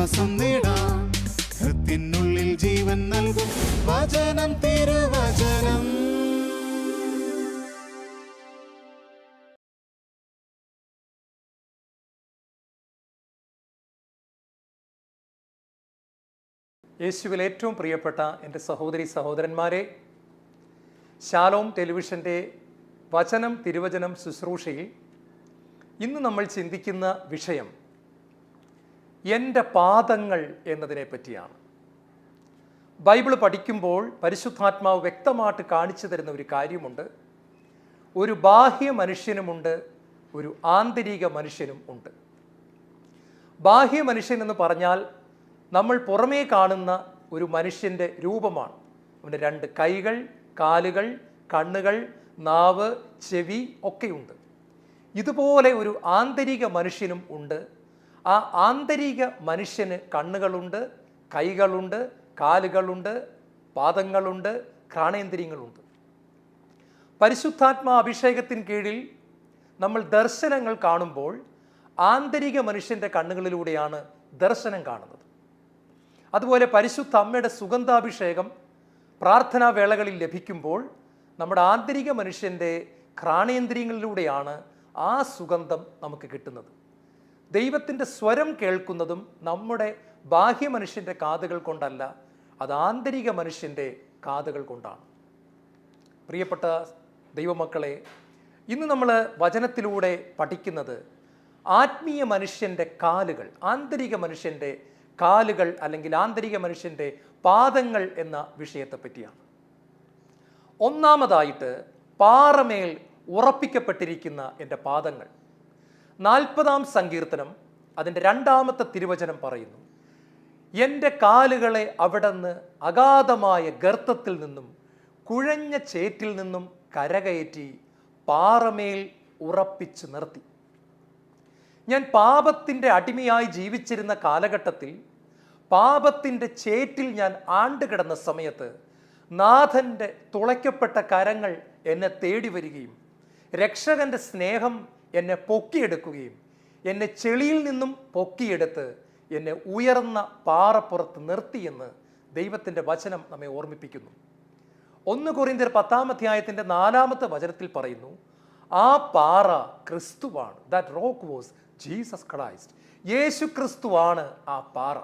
ആശ്വാസം നേടാം. ഹൃത്തിനുള്ളിൽ ജീവൻ നൽകും വചനം, തിരുവചനം. യേശുവിൽ ഏറ്റവും പ്രിയപ്പെട്ട എൻ്റെ സഹോദരി സഹോദരന്മാരെ, ശാലോം ടെലിവിഷൻ്റെ വചനം തിരുവചനം ശുശ്രൂഷയിൽ ഇന്ന് നമ്മൾ ചിന്തിക്കുന്ന വിഷയം എൻ്റെ പാദങ്ങൾ എന്നതിനെ പറ്റിയാണ്. ബൈബിൾ പഠിക്കുമ്പോൾ പരിശുദ്ധാത്മാവ് വ്യക്തമായിട്ട് കാണിച്ചു തരുന്ന ഒരു കാര്യമുണ്ട്. ഒരു ബാഹ്യ മനുഷ്യനുമുണ്ട്, ഒരു ആന്തരിക മനുഷ്യനും ഉണ്ട്. ബാഹ്യ മനുഷ്യൻ എന്ന് പറഞ്ഞാൽ നമ്മൾ പുറമേ കാണുന്ന ഒരു മനുഷ്യൻ്റെ രൂപമാണ്. അവൻ്റെ 2 കൈകൾ, കാലുകൾ, കണ്ണുകൾ, നാവ്, ചെവി ഒക്കെയുണ്ട്. ഇതുപോലെ ഒരു ആന്തരിക മനുഷ്യനും ഉണ്ട്. ആ ആന്തരിക മനുഷ്യന് കണ്ണുകളുണ്ട്, കൈകളുണ്ട്, കാലുകളുണ്ട്, പാദങ്ങളുണ്ട്, ഘ്രാണേന്ദ്രിയങ്ങളുണ്ട്. പരിശുദ്ധാത്മാ അഭിഷേകത്തിന് കീഴിൽ നമ്മൾ ദർശനങ്ങൾ കാണുമ്പോൾ ആന്തരിക മനുഷ്യൻ്റെ കണ്ണുകളിലൂടെയാണ് ദർശനം കാണുന്നത്. അതുപോലെ പരിശുദ്ധ അമ്മയുടെ സുഗന്ധാഭിഷേകം പ്രാർത്ഥനാ വേളകളിൽ ലഭിക്കുമ്പോൾ നമ്മുടെ ആന്തരിക മനുഷ്യൻ്റെ ഘ്രാണേന്ദ്രിയങ്ങളിലൂടെയാണ് ആ സുഗന്ധം നമുക്ക് കിട്ടുന്നത്. ദൈവത്തിൻ്റെ സ്വരം കേൾക്കുന്നതും നമ്മുടെ ബാഹ്യ മനുഷ്യൻ്റെ കാതുകൾ കൊണ്ടല്ല, അത് ആന്തരിക മനുഷ്യൻ്റെ കാതുകൾ കൊണ്ടാണ്. പ്രിയപ്പെട്ട ദൈവമക്കളെ, ഇന്ന് നമ്മൾ വചനത്തിലൂടെ പഠിക്കുന്നത് ആത്മീയ മനുഷ്യൻ്റെ കാലുകൾ, ആന്തരിക മനുഷ്യൻ്റെ കാലുകൾ അല്ലെങ്കിൽ ആന്തരിക മനുഷ്യൻ്റെ പാദങ്ങൾ എന്ന വിഷയത്തെ പറ്റിയാണ്. ഒന്നാമതായിട്ട് പാറമേൽ ഉറപ്പിക്കപ്പെട്ടിരിക്കുന്ന എൻ്റെ പാദങ്ങൾ. 40-ാം സങ്കീർത്തനം അതിൻ്റെ 2-ാമത്തെ തിരുവചനം പറയുന്നു, എൻ്റെ കാലുകളെ അവിടുന്ന് അഗാധമായ ഗർത്തത്തിൽ നിന്നും കുഴഞ്ഞ ചേറ്റിൽ നിന്നും കരകയറ്റി പാറമേൽ ഉറപ്പിച്ചു നിർത്തി. ഞാൻ പാപത്തിൻ്റെ അടിമയായി ജീവിച്ചിരുന്ന കാലഘട്ടത്തിൽ, പാപത്തിൻ്റെ ചേറ്റിൽ ഞാൻ ആണ്ടുകിടന്ന സമയത്ത് നാഥൻ്റെ തുളയ്ക്കപ്പെട്ട കരങ്ങൾ എന്നെ തേടി വരികയും രക്ഷകൻ്റെ സ്നേഹം എന്നെ പൊക്കിയെടുക്കുകയും എന്നെ ചെളിയിൽ നിന്നും പൊക്കിയെടുത്ത് എന്നെ ഉയർന്ന പാറപ്പുറത്ത് നിർത്തിയെന്ന് ദൈവത്തിൻ്റെ വചനം നമ്മെ ഓർമ്മിപ്പിക്കുന്നു. 1 കൊരിന്ത്യർ 10-ാം അധ്യായത്തിൻ്റെ 4-ാമത്തെ വചനത്തിൽ പറയുന്നു, ആ പാറ ക്രിസ്തുവാണ്. That rock was Jesus Christ. Yeshu ക്രിസ്തുവാണ് ആ പാറ.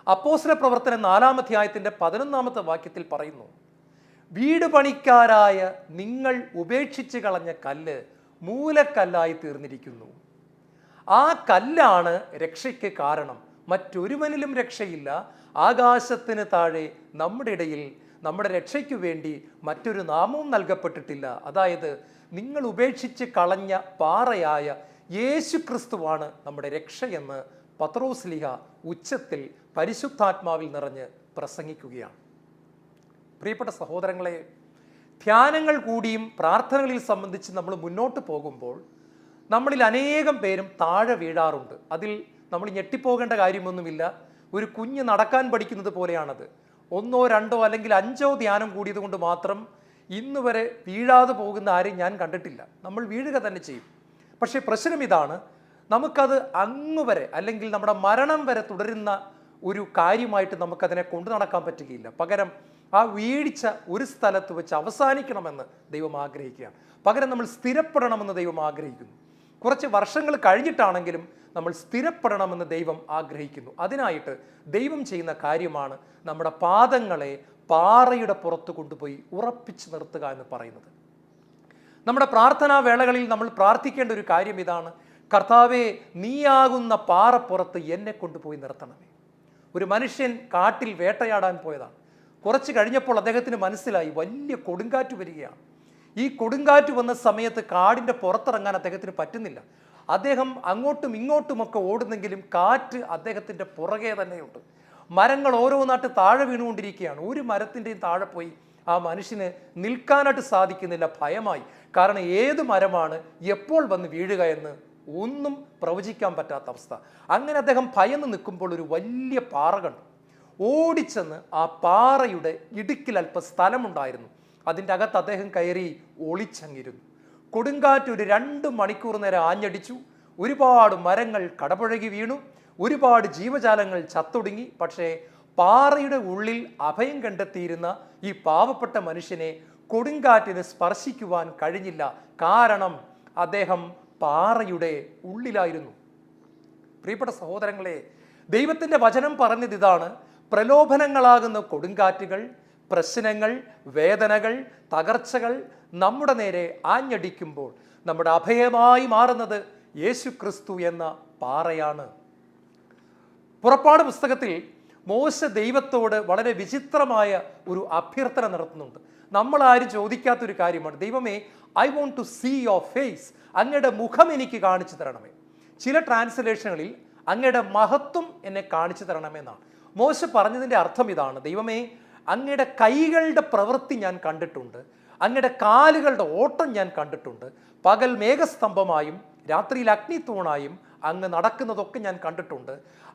അപ്പോസ്തല പ്രവർത്തനം 4-ാം അധ്യായത്തിൻ്റെ 11-ാമത്തെ വാക്യത്തിൽ പറയുന്നു, വീട് പണിക്കാരായ നിങ്ങൾ ഉപേക്ഷിച്ച് കളഞ്ഞ കല്ല് മൂലക്കല്ലായി തീർന്നിരിക്കുന്നു. ആ കല്ലാണ് രക്ഷയ്ക്ക് കാരണം. മറ്റൊരുവനിലും രക്ഷയില്ല. ആകാശത്തിന് താഴെ നമ്മുടെ ഇടയിൽ നമ്മുടെ രക്ഷയ്ക്കു വേണ്ടി മറ്റൊരു നാമവും നൽകപ്പെട്ടിട്ടില്ല. അതായത് നിങ്ങൾ ഉപേക്ഷിച്ച് കളഞ്ഞ പാറയായ യേശു ക്രിസ്തുവാണ് നമ്മുടെ രക്ഷയെന്ന് പത്രോസ്ലീഹ ഉച്ചത്തിൽ പരിശുദ്ധാത്മാവിൽ നിറഞ്ഞ് പ്രസംഗിക്കുകയാണ്. പ്രിയപ്പെട്ട സഹോദരങ്ങളെ, ധ്യാനങ്ങൾ കൂടിയും പ്രാർത്ഥനകളിൽ സംബന്ധിച്ച് നമ്മൾ മുന്നോട്ട് പോകുമ്പോൾ നമ്മളിൽ അനേകം പേരും താഴെ വീഴാറുണ്ട്. അതിൽ നമ്മൾ ഞെട്ടിപ്പോകേണ്ട കാര്യമൊന്നുമില്ല. ഒരു കുഞ്ഞ് നടക്കാൻ പഠിക്കുന്നത് പോലെയാണത്. 1, 2 അല്ലെങ്കിൽ 5 ധ്യാനം കൂടിയത് കൊണ്ട് മാത്രം ഇന്ന് വരെ വീഴാതെ പോകുന്ന ആരെയും ഞാൻ കണ്ടിട്ടില്ല. നമ്മൾ വീഴുക തന്നെ ചെയ്യും. പക്ഷേ പ്രശ്നം ഇതാണ്, നമുക്കത് അങ്ങ് വരെ അല്ലെങ്കിൽ നമ്മുടെ മരണം വരെ തുടരുന്ന ഒരു കാര്യമായിട്ട് നമുക്കതിനെ കൊണ്ടു നടക്കാൻ പറ്റുകയില്ല. പകരം ആ വീഴ്ച ഒരു സ്ഥലത്ത് വെച്ച് അവസാനിക്കണമെന്ന് ദൈവം ആഗ്രഹിക്കുകയാണ്. പകരം നമ്മൾ സ്ഥിരപ്പെടണമെന്ന് ദൈവം ആഗ്രഹിക്കുന്നു. കുറച്ച് വർഷങ്ങൾ കഴിഞ്ഞിട്ടാണെങ്കിലും നമ്മൾ സ്ഥിരപ്പെടണമെന്ന് ദൈവം ആഗ്രഹിക്കുന്നു. അതിനായിട്ട് ദൈവം ചെയ്യുന്ന കാര്യമാണ് നമ്മുടെ പാദങ്ങളെ പാറയുടെ പുറത്ത് കൊണ്ടുപോയി ഉറപ്പിച്ചു നിർത്തുക എന്ന് പറയുന്നത്. നമ്മുടെ പ്രാർത്ഥനാ വേളകളിൽ നമ്മൾ പ്രാർത്ഥിക്കേണ്ട ഒരു കാര്യം ഇതാണ്, കർത്താവേ, നീയാകുന്ന പാറപ്പുറത്ത് എന്നെ കൊണ്ടുപോയി നിർത്തണമേ. ഒരു മനുഷ്യൻ കാട്ടിൽ വേട്ടയാടാൻ പോയതാണ്. കുറച്ച് കഴിഞ്ഞപ്പോൾ അദ്ദേഹത്തിന് മനസ്സിലായി വലിയ കൊടുങ്കാറ്റ് വരികയാണ്. ഈ കൊടുങ്കാറ്റ് വന്ന സമയത്ത് കാടിൻ്റെ പുറത്തിറങ്ങാൻ അദ്ദേഹത്തിന് പറ്റുന്നില്ല. അദ്ദേഹം അങ്ങോട്ടും ഇങ്ങോട്ടുമൊക്കെ ഓടുന്നെങ്കിലും കാറ്റ് അദ്ദേഹത്തിൻ്റെ പുറകെ തന്നെയുണ്ട്. മരങ്ങൾ ഓരോന്നായിട്ട് താഴെ വീണുകൊണ്ടിരിക്കുകയാണ്. ഒരു മരത്തിൻ്റെയും താഴെ പോയി ആ മനുഷ്യന് നിൽക്കാനായിട്ട് സാധിക്കുന്നില്ല, ഭയമായി. കാരണം ഏത് മരമാണ് എപ്പോൾ വന്ന് വീഴുക എന്ന് ഒന്നും പ്രവചിക്കാൻ പറ്റാത്ത അവസ്ഥ. അങ്ങനെ അദ്ദേഹം ഭയന്ന് നിൽക്കുമ്പോൾ ഒരു വലിയ പാറ കണ്ടു. ഓടിച്ചെന്ന് ആ പാറയുടെ ഇടുക്കിൽ അല്പം സ്ഥലമുണ്ടായിരുന്നു. അതിൻ്റെ അകത്ത് അദ്ദേഹം കയറി ഒളിച്ചങ്ങിരുന്നു. കൊടുങ്കാറ്റ് ഒരു 2 മണിക്കൂർ നേരം ആഞ്ഞടിച്ചു. ഒരുപാട് മരങ്ങൾ കടപുഴകി വീണു. ഒരുപാട് ജീവജാലങ്ങൾ ചത്തൊടുങ്ങി. പക്ഷേ പാറയുടെ ഉള്ളിൽ അഭയം കണ്ടെത്തിയിരുന്ന ഈ പാവപ്പെട്ട മനുഷ്യനെ കൊടുങ്കാറ്റിന് സ്പർശിക്കുവാൻ കഴിഞ്ഞില്ല. കാരണം അദ്ദേഹം പാറയുടെ ഉള്ളിലായിരുന്നു. പ്രിയപ്പെട്ട സഹോദരങ്ങളെ, ദൈവത്തിൻ്റെ വചനം പറഞ്ഞത് ഇതാണ്: പ്രലോഭനങ്ങളാകുന്ന കൊടുങ്കാറ്റുകൾ, പ്രശ്നങ്ങൾ, വേദനകൾ, തകർച്ചകൾ നമ്മുടെ നേരെ ആഞ്ഞടിക്കുമ്പോൾ നമ്മുടെ അഭയമായി മാറുന്നത് യേശു ക്രിസ്തു എന്ന പാറയാണ്. പുറപ്പാട് പുസ്തകത്തിൽ മോശ ദൈവത്തോട് വളരെ വിചിത്രമായ ഒരു അഭ്യർത്ഥന നടത്തുന്നുണ്ട്. നമ്മളാരും ചോദിക്കാത്തൊരു കാര്യമാണ്: ദൈവമേ, I want to see your face, അങ്ങയുടെ മുഖം എനിക്ക് കാണിച്ചു തരണമേ. ചില ട്രാൻസ്ലേഷനുകളിൽ അങ്ങയുടെ മഹത്വം എന്നെ കാണിച്ചു തരണമെന്നാണ്. മോശ പറഞ്ഞതിൻ്റെ അർത്ഥം ഇതാണ്: ദൈവമേ, അങ്ങയുടെ കൈകളുടെ പ്രവൃത്തി ഞാൻ കണ്ടിട്ടുണ്ട്, അങ്ങയുടെ കാലുകളുടെ ഓട്ടം ഞാൻ കണ്ടിട്ടുണ്ട്, പകൽ മേഘസ്തംഭമായും രാത്രിയിൽ അഗ്നിത്തൂണായും അങ്ങ് നടക്കുന്നതൊക്കെ ഞാൻ കണ്ടിട്ടുണ്ട്,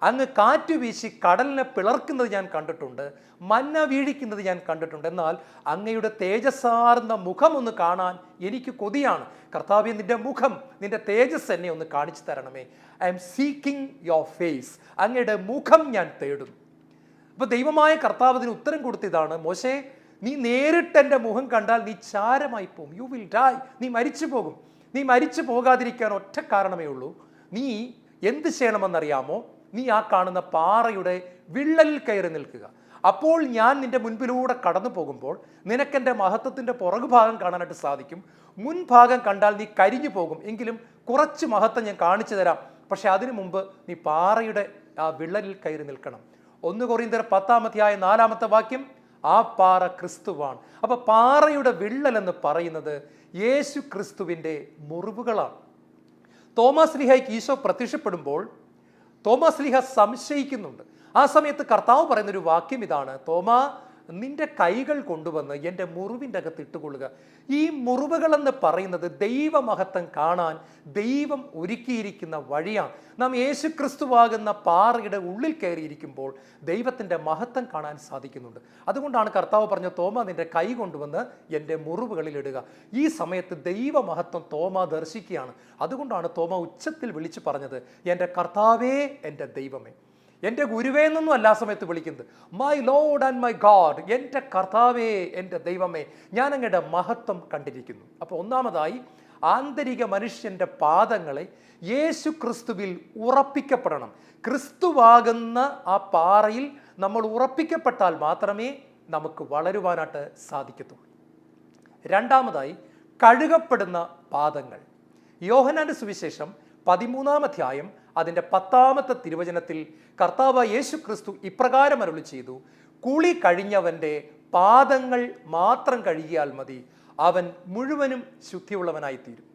അങ്ങ് കാറ്റു വീശി കടലിനെ പിളർക്കുന്നത് ഞാൻ കണ്ടിട്ടുണ്ട്, മന്ന വീഴിക്കുന്നത് ഞാൻ കണ്ടിട്ടുണ്ട്. എന്നാൽ അങ്ങയുടെ തേജസ്സാർന്ന മുഖം ഒന്ന് കാണാൻ എനിക്ക് കൊതിയാണ്. കർത്താവേ, നിന്റെ മുഖം, നിന്റെ തേജസ് എന്നെ ഒന്ന് കാണിച്ചു തരണമേ. I am seeking your face, അങ്ങയുടെ മുഖം ഞാൻ തേടും. അപ്പോൾ ദൈവമായ കർത്താവ് അതിന് ഉത്തരം കൊടുത്തതാണ്: മോശേ, നീ നേരിട്ട് എൻ്റെ മുഖം കണ്ടാൽ നീ ചാരമായി പോകും. യു വിൽ ഡൈ, നീ മരിച്ചു പോകും. നീ മരിച്ചു പോകാതിരിക്കാൻ ഒറ്റ കാരണമേ ഉള്ളൂ. നീ എന്ത് ചെയ്യണമെന്നറിയാമോ? നീ ആ കാണുന്ന പാറയുടെ വിള്ളലിൽ കയറി നിൽക്കുക. അപ്പോൾ ഞാൻ നിന്റെ മുൻപിലൂടെ കടന്നു പോകുമ്പോൾ നിനക്കെൻ്റെ മഹത്വത്തിൻ്റെ പുറകുഭാഗം കാണാനായിട്ട് സാധിക്കും. മുൻഭാഗം കണ്ടാൽ നീ കരിഞ്ഞു പോകും. എങ്കിലും കുറച്ച് മഹത്വം ഞാൻ കാണിച്ചു തരാം. പക്ഷെ അതിനു മുമ്പ് നീ പാറയുടെ ആ വിള്ളലിൽ കയറി നിൽക്കണം. 1 കൊരിന്ത്യർ 10:4 ആ പാറ ക്രിസ്തുവാണ്. അപ്പൊ പാറയുടെ വിള്ളൽ എന്ന് പറയുന്നത് യേശു ക്രിസ്തുവിൻ്റെ മുറിവുകളാണ്. തോമസ് ലീഹയ്ക്ക് ഈശോ പ്രത്യക്ഷപ്പെടുമ്പോൾ തോമസ് ലീഹ സംശയിക്കുന്നുണ്ട്. ആ സമയത്ത് കർത്താവ് പറയുന്നൊരു വാക്യം ഇതാണ്: തോമാ, നിന്റെ കൈകൾ കൊണ്ടുവന്ന് എൻ്റെ മുറിവിൻ്റെ അകത്ത് ഇട്ടുകൊള്ളുക. ഈ മുറിവുകൾ എന്ന് പറയുന്നത് ദൈവമഹത്വം കാണാൻ ദൈവം ഒരുക്കിയിരിക്കുന്ന വഴിയാണ്. നാം യേശു ക്രിസ്തുവാകുന്ന പാറയുടെ ഉള്ളിൽ കയറിയിരിക്കുമ്പോൾ ദൈവത്തിൻ്റെ മഹത്വം കാണാൻ സാധിക്കുന്നുണ്ട്. അതുകൊണ്ടാണ് കർത്താവ് പറഞ്ഞ: തോമ, നിന്റെ കൈ കൊണ്ടുവന്ന് എൻ്റെ മുറിവുകളിൽ ഇടുക. ഈ സമയത്ത് ദൈവമഹത്വം തോമ ദർശിക്കുകയാണ്. അതുകൊണ്ടാണ് തോമ ഉച്ചത്തിൽ വിളിച്ചു പറഞ്ഞത്: എൻ്റെ കർത്താവേ, എൻ്റെ ദൈവമേ. എൻ്റെ ഗുരുവേ എന്നൊന്നും അല്ല ആ സമയത്ത് വിളിക്കുന്നത്: my Lord and my God, എൻ്റെ കർത്താവേ, എൻ്റെ ദൈവമേ, ഞാൻ അങ്ങയുടെ മഹത്വം കണ്ടിരിക്കുന്നു. അപ്പോൾ ഒന്നാമതായി, ആന്തരിക മനുഷ്യൻ്റെ പാദങ്ങളെ യേശു ക്രിസ്തുവിൽ ഉറപ്പിക്കപ്പെടണം. ക്രിസ്തുവാകുന്ന ആ പാറയിൽ നമ്മൾ ഉറപ്പിക്കപ്പെട്ടാൽ മാത്രമേ നമുക്ക് വളരുവാനായിട്ട് സാധിക്കത്തുള്ളൂ. രണ്ടാമതായി, കഴുകപ്പെടുന്ന പാദങ്ങൾ. യോഹന്നാന്റെ സുവിശേഷം 13-ാം അധ്യായം അതിൻ്റെ 10-ാമത്തെ തിരുവചനത്തിൽ കർത്താവ് യേശു ക്രിസ്തു ഇപ്രകാരം അരുളി ചെയ്തു: കുളി കഴിഞ്ഞവൻ്റെ പാദങ്ങൾ മാത്രം കഴുകിയാൽ മതി, അവൻ മുഴുവനും ശുദ്ധിയുള്ളവനായിത്തീരും.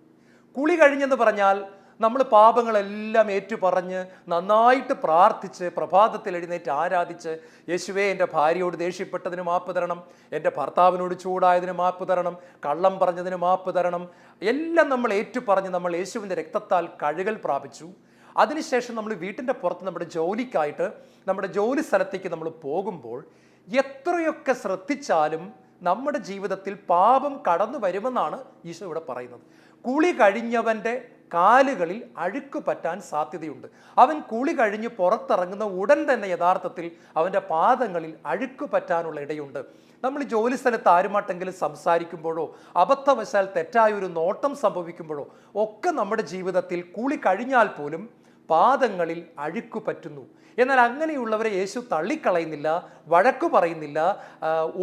കുളി കഴിഞ്ഞെന്ന് പറഞ്ഞാൽ നമ്മൾ പാപങ്ങളെല്ലാം ഏറ്റുപറഞ്ഞ് നന്നായിട്ട് പ്രാർത്ഥിച്ച് പ്രഭാതത്തിൽ എഴുന്നേറ്റ് ആരാധിച്ച്, യേശുവേ, എൻ്റെ ഭാര്യയോട് ദേഷ്യപ്പെട്ടതിന് മാപ്പ് തരണം, എൻ്റെ ഭർത്താവിനോട് ചൂടായതിന് മാപ്പ് തരണം, കള്ളം പറഞ്ഞതിന് മാപ്പ് തരണം, എല്ലാം നമ്മൾ ഏറ്റുപറഞ്ഞ് നമ്മൾ യേശുവിൻ്റെ രക്തത്താൽ കഴുകൽ പ്രാപിച്ചു. അതിനുശേഷം നമ്മൾ വീട്ടിൻ്റെ പുറത്ത് നമ്മുടെ ജോലിക്കായിട്ട് നമ്മുടെ ജോലി സ്ഥലത്തേക്ക് നമ്മൾ പോകുമ്പോൾ എത്രയൊക്കെ ശ്രദ്ധിച്ചാലും നമ്മുടെ ജീവിതത്തിൽ പാപം കടന്നു വരുമെന്നാണ് ഈശോ ഇവിടെ പറയുന്നത്. കുളി കഴിഞ്ഞവൻ്റെ കാലുകളിൽ അഴുക്ക് പറ്റാൻ സാധ്യതയുണ്ട്. അവൻ കുളി കഴിഞ്ഞ് പുറത്തിറങ്ങുന്ന ഉടൻ തന്നെ യഥാർത്ഥത്തിൽ അവൻ്റെ പാദങ്ങളിൽ അഴുക്ക് പറ്റാനുള്ള ഇടയുണ്ട്. നമ്മൾ ജോലി സ്ഥലത്ത് ആരുമാട്ടെങ്കിലും സംസാരിക്കുമ്പോഴോ അബദ്ധവശാൽ തെറ്റായൊരു നോട്ടം സംഭവിക്കുമ്പോഴോ ഒക്കെ നമ്മുടെ ജീവിതത്തിൽ കുളി കഴിഞ്ഞാൽ പോലും പാദങ്ങളിൽ അഴുക്ക് പറ്റുന്നു. എന്നാൽ അങ്ങനെയുള്ളവരെ യേശു തള്ളിക്കളയുന്നില്ല, വഴക്കു പറയുന്നില്ല,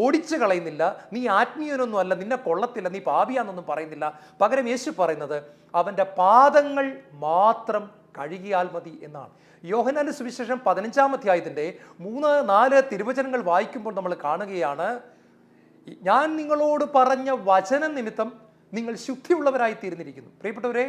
ഓടിച്ചു കളയുന്നില്ല. നീ ആത്മീയനൊന്നും അല്ല, നിന്നെ കൊള്ളത്തില്ല, നീ പാപിയാന്നൊന്നും പറയുന്നില്ല. പകരം യേശു പറയുന്നത് അവൻ്റെ പാദങ്ങൾ മാത്രം കഴുകിയാൽ മതി എന്നാണ്. യോഹന്നാന്റെ സുവിശേഷം 15-ാം അധ്യായത്തിൻ്റെ 3-4 തിരുവചനങ്ങൾ വായിക്കുമ്പോൾ നമ്മൾ കാണുകയാണ്: ഞാൻ നിങ്ങളോട് പറഞ്ഞ വചനം നിമിത്തം നിങ്ങൾ ശുദ്ധിയുള്ളവരായി തീർന്നിരിക്കുന്നു. പ്രിയപ്പെട്ടവരെ,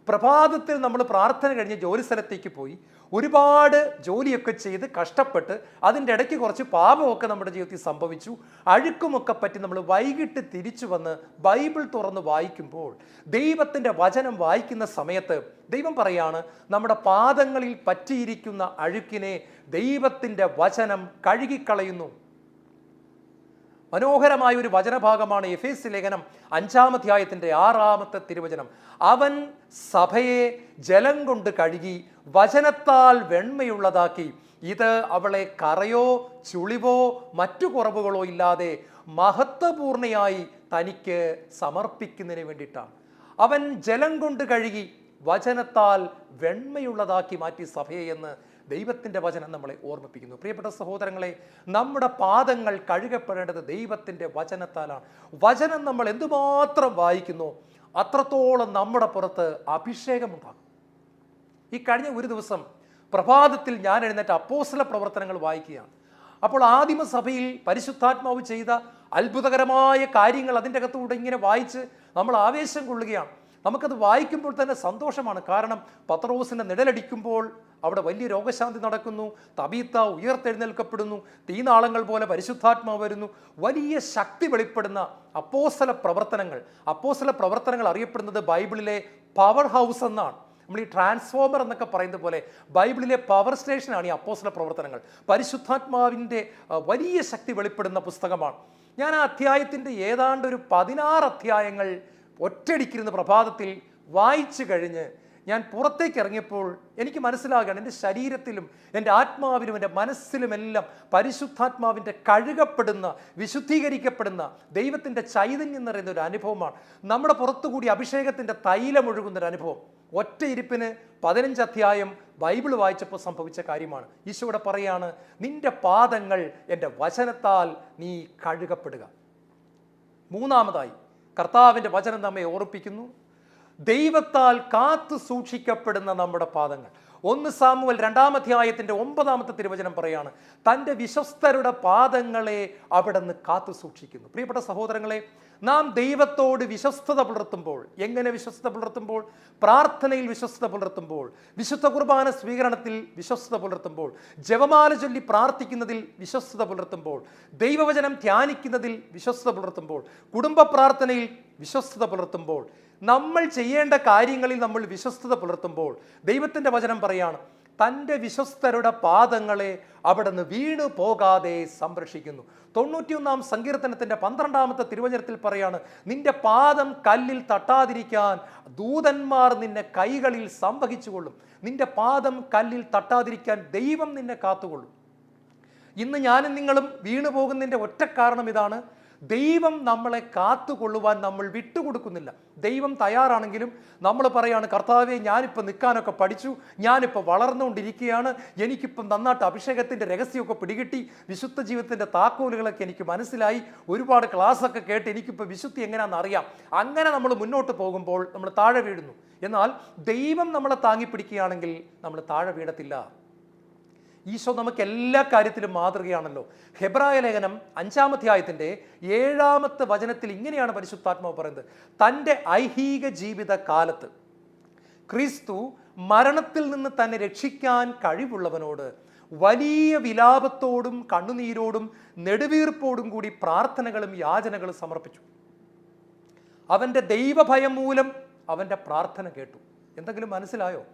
പ്രഭാതത്തിൽ നമ്മൾ പ്രാർത്ഥന കഴിഞ്ഞ് ജോലി സ്ഥലത്തേക്ക് പോയി ഒരുപാട് ജോലിയൊക്കെ ചെയ്ത് കഷ്ടപ്പെട്ട് അതിൻ്റെ ഇടയ്ക്ക് കുറച്ച് പാപമൊക്കെ നമ്മുടെ ജീവിതത്തിൽ സംഭവിച്ചു, അഴുക്കുമൊക്കെ പറ്റി നമ്മൾ വൈകിട്ട് തിരിച്ചു വന്ന് ബൈബിൾ തുറന്ന് വായിക്കുമ്പോൾ, ദൈവത്തിൻ്റെ വചനം വായിക്കുന്ന സമയത്ത് ദൈവം പറയാണ്, നമ്മുടെ പാദങ്ങളിൽ പറ്റിയിരിക്കുന്ന അഴുക്കിനെ ദൈവത്തിൻ്റെ വചനം കഴുകിക്കളയുന്നു. മനോഹരമായ ഒരു വചനഭാഗമാണ് എഫേസ്യ ലേഖനം 5-ാം അധ്യായത്തിൻ്റെ 6-ാമത്തെ തിരുവചനം. അവൻ സഭയെ ജലം കൊണ്ട് കഴുകി വചനത്താൽ വെണ്മയുള്ളതാക്കി, ഇത് അവളെ കറയോ ചുളിവോ മറ്റു കുറവുകളോ ഇല്ലാതെ മഹത്വപൂർണയായി തനിക്ക് സമർപ്പിക്കുന്നതിന് വേണ്ടിയിട്ടാണ്. അവൻ ജലം കൊണ്ട് കഴുകി വചനത്താൽ വെണ്മയുള്ളതാക്കി മാറ്റി സഭയെ എന്ന് ദൈവത്തിൻ്റെ വചനം നമ്മളെ ഓർമ്മിപ്പിക്കുന്നു. പ്രിയപ്പെട്ട സഹോദരങ്ങളെ, നമ്മുടെ പാദങ്ങൾ കഴുകപ്പെടേണ്ടത് ദൈവത്തിൻ്റെ വചനത്താലാണ്. വചനം നമ്മൾ എന്തുമാത്രം വായിക്കുന്നു അത്രത്തോളം നമ്മുടെ പുറത്ത് അഭിഷേകമുണ്ടാകും. ഈ കഴിഞ്ഞ ഒരു ദിവസം പ്രഭാതത്തിൽ ഞാൻ എഴുന്നേറ്റ് അപ്പോസ്തല പ്രവർത്തനങ്ങൾ വായിക്കുകയാണ്. അപ്പോൾ ആദിമസഭയിൽ പരിശുദ്ധാത്മാവ് ചെയ്ത അത്ഭുതകരമായ കാര്യങ്ങൾ അതിൻ്റെ അകത്തൂടെ ഇങ്ങനെ വായിച്ച് നമ്മൾ ആവേശം കൊള്ളുകയാണ്. നമുക്കത് വായിക്കുമ്പോൾ തന്നെ സന്തോഷമാണ്. കാരണം പത്രോസിനെ നിഴലടിക്കുമ്പോൾ അവിടെ വലിയ രോഗശാന്തി നടക്കുന്നു, തബീത്ത ഉയർത്തെഴുന്നേൽക്കപ്പെടുന്നു, തീനാളങ്ങൾ പോലെ പരിശുദ്ധാത്മാവ് വരുന്നു, വലിയ ശക്തി വെളിപ്പെടുന്ന അപ്പോസ്തല പ്രവർത്തനങ്ങൾ അറിയപ്പെടുന്നത് ബൈബിളിലെ പവർ ഹൗസ് എന്നാണ്. നമ്മൾ ഈ ട്രാൻസ്ഫോമർ എന്നൊക്കെ പറയുന്നത് പോലെ ബൈബിളിലെ പവർ സ്റ്റേഷനാണ് ഈ അപ്പോസ്തല പ്രവർത്തനങ്ങൾ. പരിശുദ്ധാത്മാവിൻ്റെ വലിയ ശക്തി വെളിപ്പെടുന്ന പുസ്തകമാണ്. ഞാൻ ആ അധ്യായത്തിൻ്റെ ഏതാണ്ട് ഒരു 16 അധ്യായങ്ങൾ ഒറ്റയടിക്കിരുന്ന പ്രഭാതത്തിൽ വായിച്ചു കഴിഞ്ഞ് ഞാൻ പുറത്തേക്ക് ഇറങ്ങിയപ്പോൾ എനിക്ക് മനസ്സിലാകുകയാണ്, എൻ്റെ ശരീരത്തിലും എൻ്റെ ആത്മാവിലും എൻ്റെ മനസ്സിലുമെല്ലാം പരിശുദ്ധാത്മാവിൻ്റെ കഴുകപ്പെടുന്ന, വിശുദ്ധീകരിക്കപ്പെടുന്ന ദൈവത്തിൻ്റെ ചൈതന്യം നിറയുന്ന ഒരു അനുഭവമാണ്. നമ്മുടെ പുറത്തുകൂടി അഭിഷേകത്തിൻ്റെ തൈലമൊഴുകുന്നൊരു അനുഭവം. ഒറ്റ ഇരിപ്പിന് 15 അധ്യായം ബൈബിൾ വായിച്ചപ്പോൾ സംഭവിച്ച കാര്യമാണ്. ഈശോയുടെ പറയാണ്, നിന്റെ പാദങ്ങൾ എൻ്റെ വചനത്താൽ നീ കഴുകപ്പെടുക. മൂന്നാമതായി കർത്താവിൻ്റെ വചനം നമ്മെ ഓർപ്പിക്കുന്നു, ദൈവത്താൽ കാത്തു സൂക്ഷിക്കപ്പെടുന്ന നമ്മുടെ പാദങ്ങൾ. 1 സാമുവേൽ 2-ാം അധ്യായത്തിൻ്റെ 9-ാമത്തെ തിരുവചനം പറയാണ്, തൻ്റെ വിശ്വസ്തരുടെ പാദങ്ങളെ അവിടുന്ന് കാത്തു സൂക്ഷിക്കുന്നു. പ്രിയപ്പെട്ട സഹോദരങ്ങളെ, നാം ദൈവത്തോട് വിശ്വസ്തത പുലർത്തുമ്പോൾ, എങ്ങനെ വിശ്വസ്തത പുലർത്തുമ്പോൾ? പ്രാർത്ഥനയിൽ വിശ്വസ്തത പുലർത്തുമ്പോൾ, വിശുദ്ധ കുർബാന സ്വീകരണത്തിൽ വിശ്വസ്തത പുലർത്തുമ്പോൾ, ജപമാല ചൊല്ലി പ്രാർത്ഥിക്കുന്നതിൽ വിശ്വസ്തത പുലർത്തുമ്പോൾ, ദൈവവചനം ധ്യാനിക്കുന്നതിൽ വിശ്വസ്തത പുലർത്തുമ്പോൾ, കുടുംബ പ്രാർത്ഥനയിൽ വിശ്വസ്തത പുലർത്തുമ്പോൾ, നമ്മൾ ചെയ്യേണ്ട കാര്യങ്ങളിൽ നമ്മൾ വിശ്വസ്തത പുലർത്തുമ്പോൾ ദൈവത്തിൻ്റെ വചനം പറയാണ്, തൻ്റെ വിശ്വസ്തരുടെ പാദങ്ങളെ അവിടുന്ന് വീണു പോകാതെ സംരക്ഷിക്കുന്നു. 91-ാം സങ്കീർത്തനത്തിൻ്റെ 12-ാമത്തെ തിരുവചനത്തിൽ പറയാണ്, നിന്റെ പാദം കല്ലിൽ തട്ടാതിരിക്കാൻ ദൂതന്മാർ നിന്നെ കൈകളിൽ സംവഹിച്ചുകൊള്ളും. നിന്റെ പാദം കല്ലിൽ തട്ടാതിരിക്കാൻ ദൈവം നിന്നെ കാത്തുകൊള്ളും. ഇന്ന് ഞാനും നിങ്ങളും വീണു പോകുന്നതിൻ്റെ ഒറ്റ കാരണം ഇതാണ്, ദൈവം നമ്മളെ കാത്തുകൊള്ളുവാൻ നമ്മൾ വിട്ടുകൊടുക്കുന്നില്ല. ദൈവം തയ്യാറാണെങ്കിലും നമ്മൾ പറയാണ്, കർത്താവേ, ഞാനിപ്പോൾ നിൽക്കാനൊക്കെ പഠിച്ചു, ഞാനിപ്പോൾ വളർന്നുകൊണ്ടിരിക്കുകയാണ്, എനിക്കിപ്പം നന്നായിട്ട് അഭിഷേകത്തിൻ്റെ രഹസ്യമൊക്കെ പിടികിട്ടി, വിശുദ്ധ ജീവിതത്തിൻ്റെ താക്കോലുകളൊക്കെ എനിക്ക് മനസ്സിലായി, ഒരുപാട് ക്ലാസ്സൊക്കെ കേട്ട് എനിക്കിപ്പോൾ വിശുദ്ധി എങ്ങനെയാണെന്ന് അറിയാം. അങ്ങനെ നമ്മൾ മുന്നോട്ട് പോകുമ്പോൾ നമ്മൾ താഴെ വീഴുന്നു. എന്നാൽ ദൈവം നമ്മളെ താങ്ങി പിടിക്കുകയാണെങ്കിൽ നമ്മൾ താഴെ വീഴത്തില്ല. ഈശോ നമുക്ക് എല്ലാ കാര്യത്തിലും മാതൃകയാണല്ലോ. ഹെബ്രായ ലേഖനം 5-ാം അധ്യായത്തിൻ്റെ 7-ാമത്തെ വചനത്തിൽ ഇങ്ങനെയാണ് പരിശുദ്ധാത്മാവ് പറയുന്നത്, തൻ്റെ ഐഹിക ജീവിത കാലത്ത് ക്രിസ്തു മരണത്തിൽ നിന്ന് തന്നെ രക്ഷിക്കാൻ കഴിവുള്ളവനോട് വലിയ വിലാപത്തോടും കണ്ണുനീരോടും നെടുവീർപ്പോടും കൂടി പ്രാർത്ഥനകളും യാചനകളും സമർപ്പിച്ചു. അവൻ്റെ ദൈവഭയം മൂലം അവൻ്റെ പ്രാർത്ഥന കേട്ടു. എന്തെങ്കിലും മനസ്സിലായോ?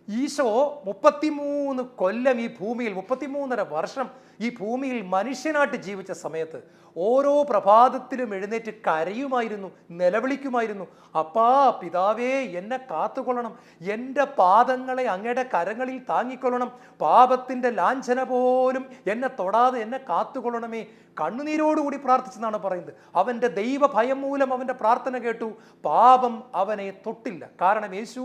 ഈശോ 33 കൊല്ലം ഈ ഭൂമിയിൽ, 33.5 വർഷം ഈ ഭൂമിയിൽ മനുഷ്യനായിട്ട് ജീവിച്ച സമയത്ത് ഓരോ പ്രഭാതത്തിലും എഴുന്നേറ്റ് കരയുമായിരുന്നു, നിലവിളിക്കുമായിരുന്നു, അപ്പാ പിതാവേ, എന്നെ കാത്തുകൊള്ളണം, എൻ്റെ പാദങ്ങളെ അങ്ങയുടെ കരങ്ങളിൽ താങ്ങിക്കൊള്ളണം, പാപത്തിൻ്റെ ലാഞ്ചന പോലും എന്നെ തൊടാതെ എന്നെ കാത്തുകൊള്ളണമേ. കണ്ണുനീരോടുകൂടി പ്രാർത്ഥിച്ചെന്നാണ് പറയുന്നത്. അവൻ്റെ ദൈവഭയം മൂലം അവൻ്റെ പ്രാർത്ഥന കേട്ടു, പാപം അവനെ തൊട്ടില്ല. കാരണം യേശു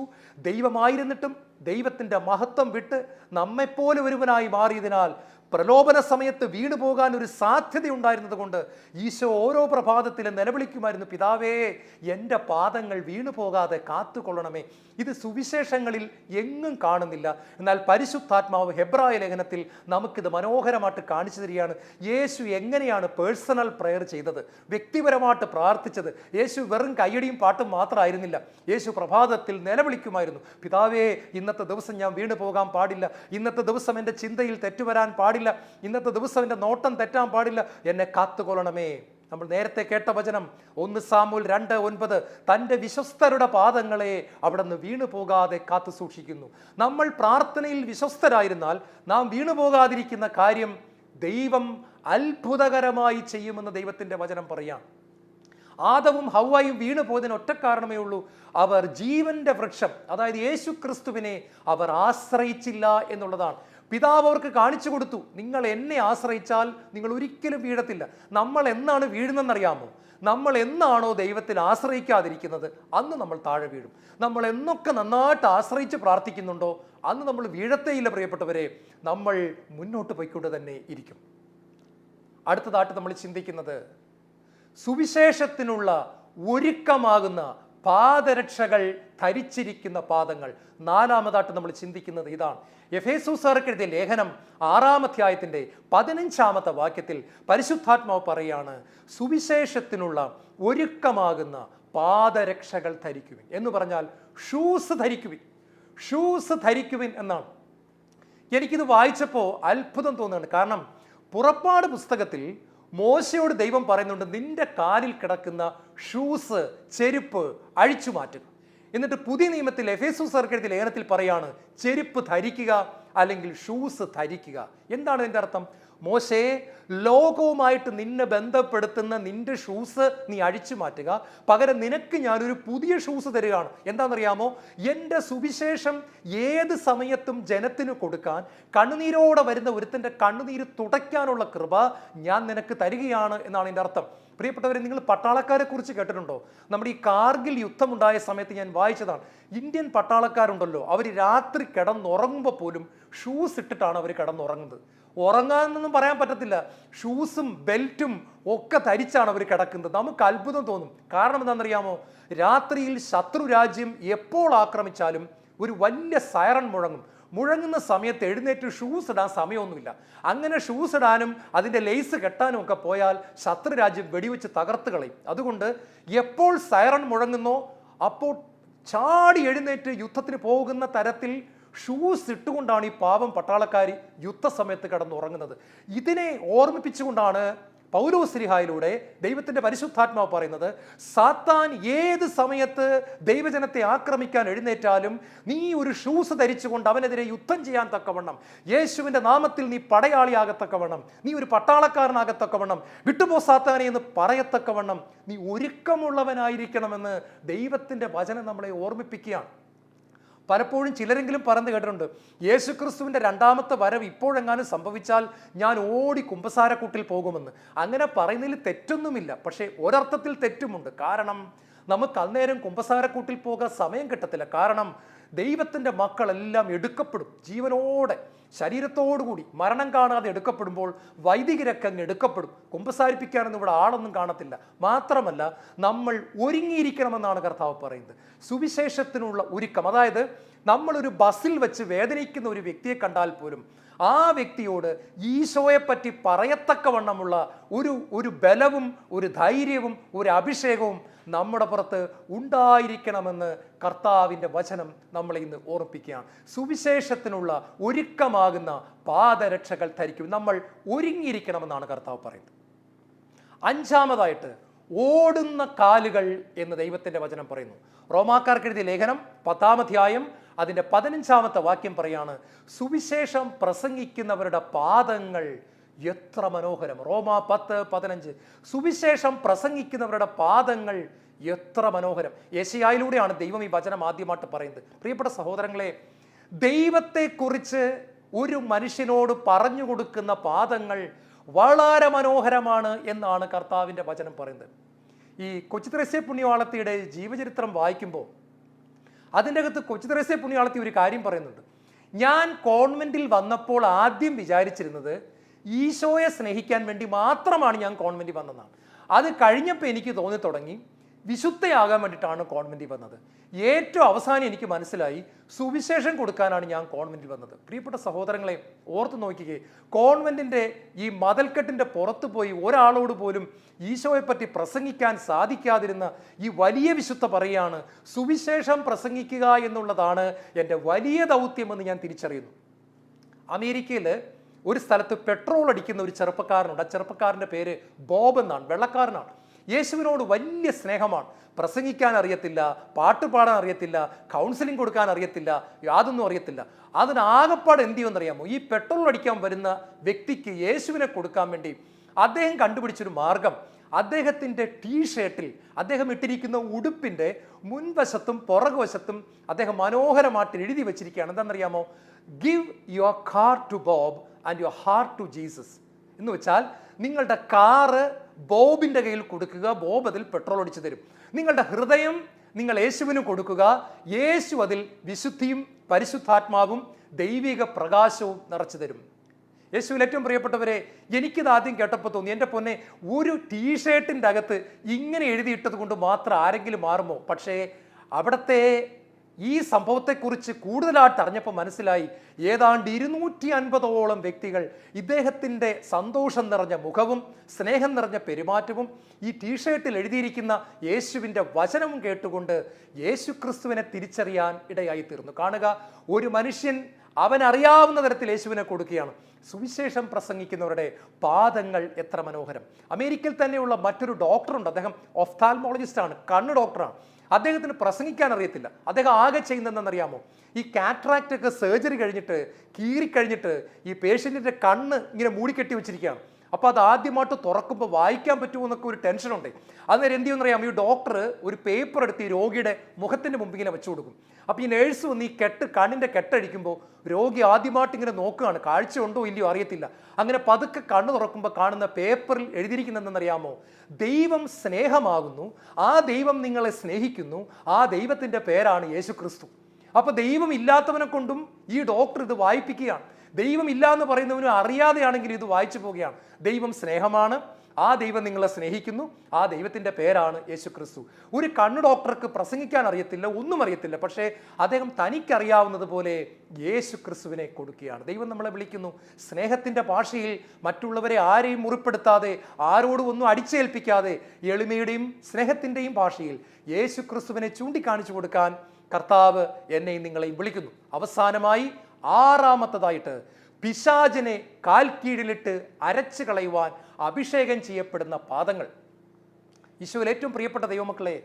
ദൈവമായിരുന്നിട്ടും ദൈവത്തിൻ്റെ മഹത്വം വിട്ട് നമ്മെപ്പോലെ ഒരുവനായി മാറിയതിനാൽ പ്രലോഭന സമയത്ത് വീണുപോകാൻ ഒരു സാധ്യതയുണ്ടായിരുന്നത് കൊണ്ട് ഈശോ ഓരോ പ്രഭാതത്തിലും നിലവിളിക്കുമായിരുന്നു, പിതാവേ, എൻ്റെ പാദങ്ങൾ വീണുപോകാതെ കാത്തുകൊള്ളണമേ. ഇത് സുവിശേഷങ്ങളിൽ എങ്ങും കാണുന്നില്ല. എന്നാൽ പരിശുദ്ധാത്മാവ് ഹെബ്രായ ലേഖനത്തിൽ നമുക്കിത് മനോഹരമായിട്ട് കാണിച്ചു തരികയാണ്. യേശു എങ്ങനെയാണ് പേഴ്സണൽ പ്രെയർ ചെയ്തത്, വ്യക്തിപരമായിട്ട് പ്രാർത്ഥിച്ചത്. യേശു വെറും കയ്യടിയും പാട്ടും മാത്രമായിരുന്നില്ല. യേശു പ്രഭാതത്തിൽ നിലവിളിക്കുമായിരുന്നു, പിതാവേ, ഇന്നത്തെ ദിവസം ഞാൻ വീണു പോകാൻ പാടില്ല, ഇന്നത്തെ ദിവസം എൻ്റെ ചിന്തയിൽ തെറ്റുവരാൻ പാടില്ല, ഇന്നത്തെ ദിവസം എൻ്റെ നോട്ടം തെറ്റാൻ പാടില്ല, എന്നെ കാത്തുകൊള്ളണമേ. നമ്മൾ നേരത്തെ കേട്ട വചനം 1 സാമുവേൽ 2:9, തൻ്റെ വിശ്വസ്തരുടെ പാദങ്ങളെ അവിടുന്ന് വീണു പോകാതെ കാത്തു സൂക്ഷിക്കുന്നു. നമ്മൾ പ്രാർത്ഥനയിൽ വിശ്വസ്തരായിരുന്നാൽ നാം വീണു പോകാതിരിക്കുന്ന കാര്യം ദൈവം അത്ഭുതകരമായി ചെയ്യുമെന്ന് ദൈവത്തിൻ്റെ വചനം പറയാം. ആദവും ഹവ്വായും വീണു പോയതിന് ഒറ്റ കാരണമേ ഉള്ളൂ, അവർ ജീവന്റെ വൃക്ഷം അതായത് യേശു ക്രിസ്തുവിനെ അവർ ആശ്രയിച്ചില്ല എന്നുള്ളതാണ്. പിതാവ് അവർക്ക് കാണിച്ചു കൊടുത്തു, നിങ്ങൾ എന്നെ ആശ്രയിച്ചാൽ നിങ്ങൾ ഒരിക്കലും വീഴത്തില്ല. നമ്മൾ എന്നാണ് വീഴുന്നതെന്നറിയാമോ? നമ്മൾ എന്നാണോ ദൈവത്തിൽ ആശ്രയിക്കാതിരിക്കുന്നത് അന്ന് നമ്മൾ താഴെ വീഴും. നമ്മൾ എന്നൊക്കെ നന്നായിട്ട് ആശ്രയിച്ച് പ്രാർത്ഥിക്കുന്നുണ്ടോ അന്ന് നമ്മൾ വീഴത്തേയില്ല പ്രിയപ്പെട്ടവരെ. നമ്മൾ മുന്നോട്ട് പോയിക്കൊണ്ട് തന്നെ ഇരിക്കും. അടുത്തതായിട്ട് നമ്മൾ ചിന്തിക്കുന്നത് സുവിശേഷത്തിനുള്ള ഒരുക്കമാകുന്ന പാദരക്ഷകൾ ധരിച്ചിരിക്കുന്ന പാദങ്ങൾ. നാലാമതായിട്ട് നമ്മൾ ചിന്തിക്കുന്നത് ഇതാണ്. എഫേസൂസുകാർക്ക് എഴുതിയ ലേഖനം 6-ാം അധ്യായത്തിൻ്റെ 15-ാമത്തെ വാക്യത്തിൽ പരിശുദ്ധാത്മാവ് പറയാണ്, സുവിശേഷത്തിനുള്ള ഒരുക്കമാകുന്ന പാദരക്ഷകൾ ധരിക്കുവിൻ എന്ന് പറഞ്ഞാൽ ഷൂസ് ധരിക്കുവിൻ. ഷൂസ് ധരിക്കുവിൻ എന്നാണ്. എനിക്കിത് വായിച്ചപ്പോൾ അത്ഭുതം തോന്നുന്നുണ്ട്. കാരണം പുറപ്പാട് പുസ്തകത്തിൽ മോശയോട് ദൈവം പറയുന്നുണ്ട്, നിന്റെ കാലിൽ കിടക്കുന്ന ഷൂസ്, ചെരുപ്പ് അഴിച്ചു മാറ്റുക. എന്നിട്ട് പുതിയ നിയമത്തിൽ എഫേസൂസുകാർക്ക് എഴുതിയ ലേഖനത്തിൽ പറയാണ്, ചെരുപ്പ് ധരിക്കുക അല്ലെങ്കിൽ ഷൂസ് ധരിക്കുക. എന്താണ് ഇതിൻ്റെ അർത്ഥം? മോശേ, ലോകവുമായിട്ട് നിന്നെ ബന്ധപ്പെടുത്തുന്ന നിന്റെ ഷൂസ് നീ അഴിച്ചു മാറ്റുക, പകരം നിനക്ക് ഞാനൊരു പുതിയ ഷൂസ് തരികയാണ്. എന്താണെന്നറിയാമോ? എൻ്റെ സുവിശേഷം ഏത് സമയത്തും ജനത്തിന് കൊടുക്കാൻ, കണ്ണുനീരോടെ വരുന്ന ഒരുത്തൻ്റെ കണ്ണുനീര് തുടയ്ക്കാനുള്ള കൃപ ഞാൻ നിനക്ക് തരികയാണ് എന്നാണ് എൻ്റെ അർത്ഥം. പ്രിയപ്പെട്ടവരെ, നിങ്ങൾ പട്ടാളക്കാരെ കുറിച്ച് കേട്ടിട്ടുണ്ടോ? നമ്മുടെ ഈ കാർഗിൽ യുദ്ധമുണ്ടായ സമയത്ത് ഞാൻ വായിച്ചതാണ്. ഇന്ത്യൻ പട്ടാളക്കാരുണ്ടല്ലോ, അവർ രാത്രി കിടന്നുറങ്ങുമ്പോൾ പോലും ഷൂസ് ഇട്ടിട്ടാണ് അവർ കിടന്നുറങ്ങുന്നത്. ഉറങ്ങാനൊന്നും പറയാൻ പറ്റത്തില്ല, ഷൂസും ബെൽറ്റും ഒക്കെ ധരിച്ചാണ് അവർ കിടക്കുന്നത്. നമുക്ക് അത്ഭുതം തോന്നും. കാരണം എന്താണെന്നറിയാമോ? രാത്രിയിൽ ശത്രു രാജ്യം എപ്പോൾ ആക്രമിച്ചാലും ഒരു വലിയ സൈറൺ മുഴങ്ങുന്ന സമയത്ത് എഴുന്നേറ്റ് ഷൂസ് ഇടാൻ സമയമൊന്നുമില്ല. അങ്ങനെ ഷൂസ് ഇടാനും അതിൻ്റെ ലേസ് കെട്ടാനും ഒക്കെ പോയാൽ ശത്രു രാജ്യം വെടിവെച്ച് തകർത്ത് കളയും. അതുകൊണ്ട് എപ്പോൾ സൈറൺ മുഴങ്ങുന്നോ അപ്പോൾ ചാടി എഴുന്നേറ്റ് യുദ്ധത്തിന് പോകുന്ന തരത്തിൽ ഷൂസ് ഇട്ടുകൊണ്ടാണ് ഈ പാവം പട്ടാളക്കാരി യുദ്ധസമയത്ത് കിടന്നുറങ്ങുന്നത്. ഇതിനെ ഓർമ്മിപ്പിച്ചുകൊണ്ടാണ് പൗലോസ്ലീഹായിലൂടെ ദൈവത്തിൻ്റെ പരിശുദ്ധാത്മാവ് പറയുന്നത്, സാത്താൻ ഏത് സമയത്ത് ദൈവജനത്തെ ആക്രമിക്കാൻ എഴുന്നേറ്റാലും നീ ഒരു ഷൂസ് ധരിച്ചുകൊണ്ട് അവനെതിരെ യുദ്ധം ചെയ്യാൻ തക്കവണ്ണം, യേശുവിൻ്റെ നാമത്തിൽ നീ പടയാളിയാകത്തക്കവണ്ണം, നീ ഒരു പട്ടാളക്കാരനാകത്തക്കവണ്ണം, വിട്ടുപോ സാത്താനെ എന്ന് പറയത്തക്കവണ്ണം നീ ഒരുക്കമുള്ളവനായിരിക്കണമെന്ന് ദൈവത്തിൻ്റെ വചനം നമ്മളെ ഓർമ്മിപ്പിക്കുകയാണ്. പലപ്പോഴും ചിലരെങ്കിലും പറഞ്ഞു കേട്ടിട്ടുണ്ട്, യേശുക്രിസ്തുവിൻ്റെ രണ്ടാമത്തെ വരവ് ഇപ്പോഴെങ്ങാനും സംഭവിച്ചാൽ ഞാൻ ഓടി കുമ്പസാരക്കൂട്ടിൽ പോകുമെന്ന്. അങ്ങനെ പറയുന്നതിൽ തെറ്റൊന്നുമില്ല, പക്ഷേ ഒരർത്ഥത്തിൽ തെറ്റുമുണ്ട്. കാരണം നമുക്ക് അന്നേരം കുമ്പസാരക്കൂട്ടിൽ പോകാൻ സമയം കിട്ടത്തില്ല. കാരണം ദൈവത്തിൻ്റെ മക്കളെല്ലാം എടുക്കപ്പെടും, ജീവനോടെ ശരീരത്തോടുകൂടി മരണം കാണാതെ എടുക്കപ്പെടുമ്പോൾ വൈദികരൊക്കെ അങ്ങ് എടുക്കപ്പെടും. കുമ്പസാരിപ്പിക്കാനൊന്നും ഇവിടെ ആളൊന്നും കാണത്തില്ല. മാത്രമല്ല നമ്മൾ ഒരുങ്ങിയിരിക്കണമെന്നാണ് കർത്താവ് പറയുന്നത്. സുവിശേഷത്തിനുള്ള ഒരുക്കം, അതായത് നമ്മളൊരു ബസ്സിൽ വെച്ച് വേദനിക്കുന്ന ഒരു വ്യക്തിയെ കണ്ടാൽ പോലും ആ വ്യക്തിയോട് ഈശോയെപ്പറ്റി പറയത്തക്കവണ്ണമുള്ള ഒരു ബലവും ഒരു ധൈര്യവും ഒരു അഭിഷേകവും നമ്മുടെ പുറത്ത് ഉണ്ടായിരിക്കണമെന്ന് കർത്താവിൻ്റെ വചനം നമ്മളെ ഇന്ന് ഓർപ്പിക്കുകയാണ്. സുവിശേഷത്തിനുള്ള ഒരുക്കമാകുന്ന പാദരക്ഷകൾ ധരിക്കും. നമ്മൾ ഒരുങ്ങിയിരിക്കണമെന്നാണ് കർത്താവ് പറയുന്നത്. അഞ്ചാമതായിട്ട് ഓടുന്ന കാലുകൾ എന്ന് ദൈവത്തിൻ്റെ വചനം പറയുന്നു. റോമാക്കാർക്ക് എഴുതിയ ലേഖനം 10-ാം അധ്യായം അതിൻ്റെ 15-ാമത്തെ വാക്യം പറയാണ്, സുവിശേഷം പ്രസംഗിക്കുന്നവരുടെ പാദങ്ങൾ എത്ര മനോഹരം. റോമ 10:15. സുവിശേഷം പ്രസംഗിക്കുന്നവരുടെ പാദങ്ങൾ എത്ര മനോഹരം. യെശയ്യായിലൂടെയാണ് ദൈവം ഈ വചനം ആദ്യമായിട്ട് പറയുന്നത്. പ്രിയപ്പെട്ട സഹോദരങ്ങളെ, ദൈവത്തെക്കുറിച്ച് ഒരു മനുഷ്യനോട് പറഞ്ഞു കൊടുക്കുന്ന പാദങ്ങൾ വളരെ മനോഹരമാണ് എന്നാണ് കർത്താവിൻ്റെ വചനം പറയുന്നത്. ഈ കൊച്ചു ത്രേസ്യ പുണ്യവാളത്തിയുടെ ജീവചരിത്രം വായിക്കുമ്പോൾ അതിൻ്റെ അകത്ത് കൊച്ചു ത്രേസ്യ പുണ്യവാളത്തി ഒരു കാര്യം പറയുന്നുണ്ട്. ഞാൻ കോൺവെൻറ്റിൽ വന്നപ്പോൾ ആദ്യം വിചാരിച്ചിരുന്നത് ഈശോയെ സ്നേഹിക്കാൻ വേണ്ടി മാത്രമാണ് ഞാൻ കോൺവെൻറ്റിൽ വന്നതാണ്. അത് കഴിഞ്ഞപ്പോൾ എനിക്ക് തോന്നി തുടങ്ങി വിശുദ്ധയാകാൻ വേണ്ടിയിട്ടാണ് കോൺവെൻറ്റിൽ വന്നത്. ഏറ്റവും അവസാനം എനിക്ക് മനസ്സിലായി സുവിശേഷം കൊടുക്കാനാണ് ഞാൻ കോൺവെൻറ്റിൽ വന്നത്. പ്രിയപ്പെട്ട സഹോദരങ്ങളെ, ഓർത്ത് നോക്കിക്കേ, കോൺവെൻറ്റിൻ്റെ ഈ മതിൽക്കെട്ടിൻ്റെ പുറത്ത് പോയി ഒരാളോട് പോലും ഈശോയെപ്പറ്റി പ്രസംഗിക്കാൻ സാധിക്കാതിരുന്ന ഈ വലിയ വിശുദ്ധ പറയുകയാണ്, സുവിശേഷം പ്രസംഗിക്കുക എന്നുള്ളതാണ് എൻ്റെ വലിയ ദൗത്യമെന്ന് ഞാൻ തിരിച്ചറിയുന്നു. അമേരിക്കയിൽ ഒരു സ്ഥലത്ത് പെട്രോൾ അടിക്കുന്ന ഒരു ചെറുപ്പക്കാരനുണ്ട്. ആ ചെറുപ്പക്കാരൻ്റെ പേര് ബോബ് എന്നാണ്, വെള്ളക്കാരനാണ്. യേശുവിനോട് വലിയ സ്നേഹമാണ്. പ്രസംഗിക്കാൻ അറിയത്തില്ല, പാട്ട് പാടാൻ അറിയത്തില്ല, കൗൺസിലിംഗ് കൊടുക്കാൻ അറിയത്തില്ല, യാതൊന്നും അറിയത്തില്ല. അതിനാകപ്പാട് എന്ത് ചെയ്യുമെന്നറിയാമോ? ഈ പെട്രോൾ അടിക്കാൻ വരുന്ന വ്യക്തിക്ക് യേശുവിനെ കൊടുക്കാൻ വേണ്ടി അദ്ദേഹം കണ്ടുപിടിച്ചൊരു മാർഗം, അദ്ദേഹത്തിൻ്റെ ടീഷർട്ടിൽ അദ്ദേഹം ഇട്ടിരിക്കുന്ന ഉടുപ്പിൻ്റെ മുൻവശത്തും പുറകുവശത്തും അദ്ദേഹം മനോഹരമായിട്ട് എഴുതി വെച്ചിരിക്കുകയാണ്. എന്താണെന്നറിയാമോ? Give your car to Bob and your heart to Jesus. എന്ന് വെച്ചാൽ നിങ്ങളുടെ കാറ് ബോബിൻ്റെ കയ്യിൽ കൊടുക്കുക, ബോബ് അതിൽ പെട്രോൾ ഒടിച്ചു തരും. നിങ്ങളുടെ ഹൃദയം നിങ്ങൾ യേശുവിന് കൊടുക്കുക, യേശു അതിൽ വിശുദ്ധിയും പരിശുദ്ധാത്മാവും ദൈവിക പ്രകാശവും നിറച്ചു തരും. യേശുവിൽ ഏറ്റവും പ്രിയപ്പെട്ടവരെ, എനിക്കിത് ആദ്യം കേട്ടപ്പോൾ തോന്നി, എൻ്റെ പൊന്നെ, ഒരു ടീഷർട്ടിൻ്റെ അകത്ത് ഇങ്ങനെ എഴുതിയിട്ടത് കൊണ്ട് മാത്രം ആരെങ്കിലും മാറുമോ? പക്ഷേ അവിടുത്തെ ഈ സംഭവത്തെക്കുറിച്ച് കൂടുതലായിട്ട് അറിഞ്ഞപ്പോൾ മനസ്സിലായി, ഏതാണ്ട് 250ഓളം വ്യക്തികൾ ഇദ്ദേഹത്തിൻ്റെ സന്തോഷം നിറഞ്ഞ മുഖവും സ്നേഹം നിറഞ്ഞ പെരുമാറ്റവും ഈ ടീഷർട്ടിൽ എഴുതിയിരിക്കുന്ന യേശുവിൻ്റെ വചനവും കേട്ടുകൊണ്ട് യേശു ക്രിസ്തുവിനെ തിരിച്ചറിയാൻ ഇടയായി തീർന്നു. കാണുക, ഒരു മനുഷ്യൻ അവനറിയാവുന്ന തരത്തിൽ യേശുവിനെ കൊടുക്കുകയാണ്. സുവിശേഷം പ്രസംഗിക്കുന്നവരുടെ പാദങ്ങൾ എത്ര മനോഹരം. അമേരിക്കയിൽ തന്നെയുള്ള മറ്റൊരു ഡോക്ടറുണ്ട്, അദ്ദേഹം ഒഫ്താൽമോളജിസ്റ്റാണ്, കണ്ണ് ഡോക്ടറാണ്. അദ്ദേഹത്തിന് പ്രസംഗിക്കാൻ അറിയത്തില്ല. അദ്ദേഹം ആകെ ചെയ്യുന്നതെന്നറിയാമോ? ഈ കാറ്ററാക്റ്റ് ഒക്കെ സർജറി കഴിഞ്ഞിട്ട് കീറിക്കഴിഞ്ഞിട്ട് ഈ പേഷ്യൻറ്റിൻ്റെ കണ്ണ് ഇങ്ങനെ മൂടിക്കെട്ടി വെച്ചിരിക്കുകയാണ്. അപ്പോൾ അത് ആദ്യമായിട്ട് തുറക്കുമ്പോൾ വായിക്കാൻ പറ്റുമോ എന്നൊക്കെ ഒരു ടെൻഷനുണ്ട്. അന്നേരം എന്ത് ചെയ്യുമെന്നറിയാം, ഈ ഡോക്ടർ ഒരു പേപ്പർ എടുത്ത് ഈ രോഗിയുടെ മുഖത്തിൻ്റെ മുമ്പ് ഇങ്ങനെ വെച്ചു കൊടുക്കും. അപ്പോൾ ഈ നേഴ്സ് വന്ന് ഈ കണ്ണിൻ്റെ കെട്ടടിക്കുമ്പോൾ രോഗി ആദ്യമായിട്ട് ഇങ്ങനെ നോക്കുകയാണ്, കാഴ്ച ഉണ്ടോ ഇല്ലയോ അറിയത്തില്ല. അങ്ങനെ പതുക്കെ കണ്ണ് തുറക്കുമ്പോൾ കാണുന്ന പേപ്പറിൽ എഴുതിയിരിക്കുന്നതെന്നറിയാമോ? ദൈവം സ്നേഹമാകുന്നു, ആ ദൈവം നിങ്ങളെ സ്നേഹിക്കുന്നു, ആ ദൈവത്തിൻ്റെ പേരാണ് യേശു ക്രിസ്തു. അപ്പോൾ ദൈവം ഇല്ലാത്തവനെ കൊണ്ടും ഈ ഡോക്ടർ ഇത് വായിപ്പിക്കുകയാണ്. ദൈവം ഇല്ല എന്ന് പറയുന്നവനും അറിയാതെയാണെങ്കിൽ ഇത് വായിച്ചു പോവുകയാണ്. ദൈവം സ്നേഹമാണ്, ആ ദൈവം നിങ്ങളെ സ്നേഹിക്കുന്നു, ആ ദൈവത്തിൻ്റെ പേരാണ് യേശു ക്രിസ്തു. ഒരു കണ്ണ് ഡോക്ടർക്ക് പ്രസംഗിക്കാൻ അറിയത്തില്ല, ഒന്നും അറിയത്തില്ല, പക്ഷേ അദ്ദേഹം തനിക്കറിയാവുന്നത് പോലെ യേശു ക്രിസ്തുവിനെ കൊടുക്കുകയാണ്. ദൈവം നമ്മളെ വിളിക്കുന്നു സ്നേഹത്തിൻ്റെ ഭാഷയിൽ, മറ്റുള്ളവരെ ആരെയും മുറിപ്പെടുത്താതെ, ആരോടും ഒന്നും അടിച്ചേൽപ്പിക്കാതെ, എളിമയുടെയും സ്നേഹത്തിൻ്റെയും ഭാഷയിൽ യേശു ക്രിസ്തുവിനെ ചൂണ്ടിക്കാണിച്ചു കൊടുക്കാൻ കർത്താവ് എന്നെയും നിങ്ങളെയും വിളിക്കുന്നു. അവസാനമായി ആറാമത്തതായിട്ട്, പിശാചിനെ കാൽ കീഴിലിട്ട് അരച്ചു കളയുവാൻ അഭിഷേകം ചെയ്യപ്പെടുന്ന പാദങ്ങൾ. ഈശോയിൽ ഏറ്റവും പ്രിയപ്പെട്ട ദൈവമക്കളെ,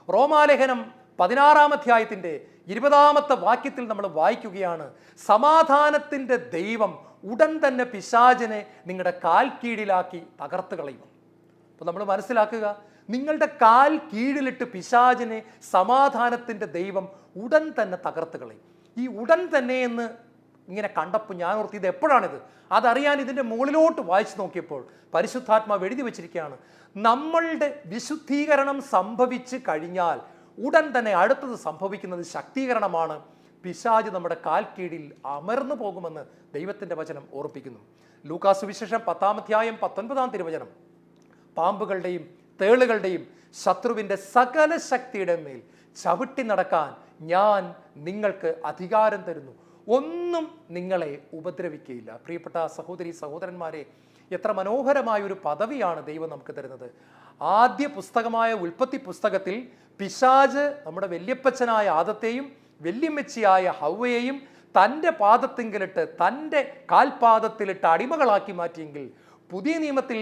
റോമാലേഖനം 16-ാം അധ്യായത്തിൻ്റെ 20-ാമത്തെ വാക്യത്തിൽ നമ്മൾ വായിക്കുകയാണ്, സമാധാനത്തിൻ്റെ ദൈവം ഉടൻ തന്നെ പിശാചിനെ നിങ്ങളുടെ കാൽ കീഴിലാക്കി തകർത്ത് കളയും. അപ്പോൾ നമ്മൾ മനസ്സിലാക്കുക, നിങ്ങളുടെ കാൽ കീഴിലിട്ട് പിശാചിനെ സമാധാനത്തിൻ്റെ ദൈവം ഉടൻ തന്നെ തകർത്ത് കളയും. ഈ ഉടൻ തന്നെ എന്ന് ഇങ്ങനെ കണ്ടപ്പോൾ ഞാൻ ഓർത്ത്, ഇത് എപ്പോഴാണിത്? അതറിയാൻ ഇതിൻ്റെ മുകളിലോട്ട് വായിച്ചു നോക്കിയപ്പോൾ പരിശുദ്ധാത്മാവ് എഴുതി വെച്ചിരിക്കുകയാണ്, നമ്മളുടെ വിശുദ്ധീകരണം സംഭവിച്ച് കഴിഞ്ഞാൽ ഉടൻ തന്നെ അടുത്തത് സംഭവിക്കുന്നത് ശക്തീകരണമാണ്. പിശാച് നമ്മുടെ കാൽ കീഴിൽ അമർന്നു പോകുമെന്ന് ദൈവത്തിൻ്റെ വചനം ഓർപ്പിക്കുന്നു. ലൂക്കാസ് സുവിശേഷം 10-ാം അധ്യായം 19-ാം തിരുവചനം, പാമ്പുകളുടെയും തേളുകളുടെയും ശത്രുവിൻ്റെ സകല ശക്തിയുടെ മേൽ ചവിട്ടി നടക്കാൻ ഞാൻ നിങ്ങൾക്ക് അധികാരം തരുന്നു, ഒന്നും നിങ്ങളെ ഉപദ്രവിക്കുകയില്ല. പ്രിയപ്പെട്ട സഹോദരി സഹോദരന്മാരെ, എത്ര മനോഹരമായ ഒരു പദവിയാണ് ദൈവം നമുക്ക് തരുന്നത്. ആദ്യ പുസ്തകമായ ഉൽപ്പത്തി പുസ്തകത്തിൽ പിശാച് നമ്മുടെ വല്യപ്പച്ചനായ ആദത്തെയും വല്യമ്മച്ചിയായ ഹവ്വയെയും തൻ്റെ പാദത്തിങ്കിലിട്ട്, തൻ്റെ കാൽപാദത്തിലിട്ട് അടിമകളാക്കി മാറ്റിയെങ്കിൽ, പുതിയ നിയമത്തിൽ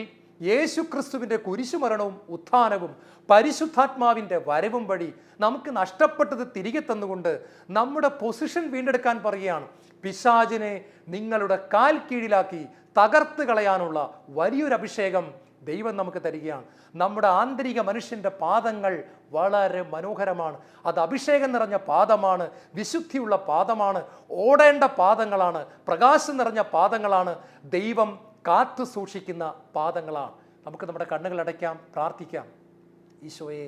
യേശു ക്രിസ്തുവിൻ്റെ കുരിശുമരണവും ഉത്ഥാനവും പരിശുദ്ധാത്മാവിൻ്റെ വരവും വഴി നമുക്ക് നഷ്ടപ്പെട്ടത് തിരികെ തന്നുകൊണ്ട് നമ്മുടെ പൊസിഷൻ വീണ്ടെടുക്കാൻ പറയുകയാണ്. പിശാചിനെ നിങ്ങളുടെ കാൽ കീഴിലാക്കി തകർത്ത് കളയാനുള്ള വലിയൊരു അഭിഷേകം ദൈവം നമുക്ക് തരികയാണ്. നമ്മുടെ ആന്തരിക മനുഷ്യൻ്റെ പാദങ്ങൾ വളരെ മനോഹരമാണ്. അത് അഭിഷേകം നിറഞ്ഞ പാദമാണ്, വിശുദ്ധിയുള്ള പാദമാണ്, ഓടേണ്ട പാദങ്ങളാണ്, പ്രകാശം നിറഞ്ഞ പാദങ്ങളാണ്, ദൈവം കാത്തു സൂക്ഷിക്കുന്ന പാദങ്ങളാണ്. നമുക്ക് നമ്മുടെ കണ്ണുകൾ അടയ്ക്കാം, പ്രാർത്ഥിക്കാം. ഈശോയെ,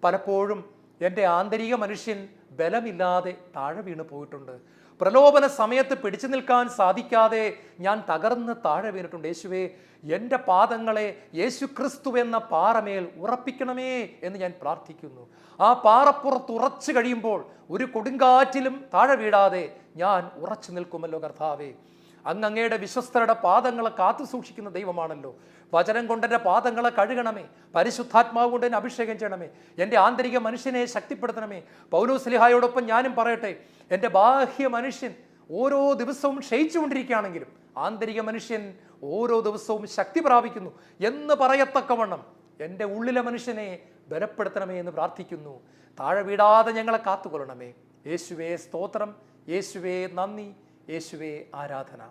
പലപ്പോഴും എൻ്റെ ആന്തരിക മനുഷ്യൻ ബലമില്ലാതെ താഴെ വീണ് പോയിട്ടുണ്ട്. പ്രലോഭന സമയത്ത് പിടിച്ചു നിൽക്കാൻ സാധിക്കാതെ ഞാൻ തകർന്ന് താഴെ വീണിട്ടുണ്ട്. യേശുവേ, എൻ്റെ പാദങ്ങളെ യേശു ക്രിസ്തു എന്ന പാറമേൽ ഉറപ്പിക്കണമേ എന്ന് ഞാൻ പ്രാർത്ഥിക്കുന്നു. ആ പാറപ്പുറത്ത് ഉറച്ചു കഴിയുമ്പോൾ ഒരു കൊടുങ്കാറ്റിലും താഴെ വീഴാതെ ഞാൻ ഉറച്ചു നിൽക്കുമല്ലോ കർത്താവേ. അങ്ങയുടെ വിശ്വസ്തരുടെ പാദങ്ങളെ കാത്തു സൂക്ഷിക്കുന്ന ദൈവമാണല്ലോ. വചനം കൊണ്ട് എൻ്റെ പാദങ്ങളെ കഴുകണമേ, പരിശുദ്ധാത്മാവ് കൊണ്ട് എന്നെ അഭിഷേകം ചെയ്യണമേ, എൻ്റെ ആന്തരിക മനുഷ്യനെ ശക്തിപ്പെടുത്തണമേ. പൗലോസ്ലീഹായോടൊപ്പം ഞാനും പറയട്ടെ, എൻ്റെ ബാഹ്യ മനുഷ്യൻ ഓരോ ദിവസവും ക്ഷയിച്ചുകൊണ്ടിരിക്കുകയാണെങ്കിലും ആന്തരിക മനുഷ്യൻ ഓരോ ദിവസവും ശക്തി പ്രാപിക്കുന്നു എന്ന് പറയത്തക്കവണ്ണം എൻ്റെ ഉള്ളിലെ മനുഷ്യനെ ബലപ്പെടുത്തണമേ എന്ന് പ്രാർത്ഥിക്കുന്നു. താഴെ വീടാതെ ഞങ്ങളെ കാത്തുകൊള്ളണമേ. യേശുവേ സ്തോത്രം, യേശുവേ നന്ദി, യേശുവേ ആരാധന.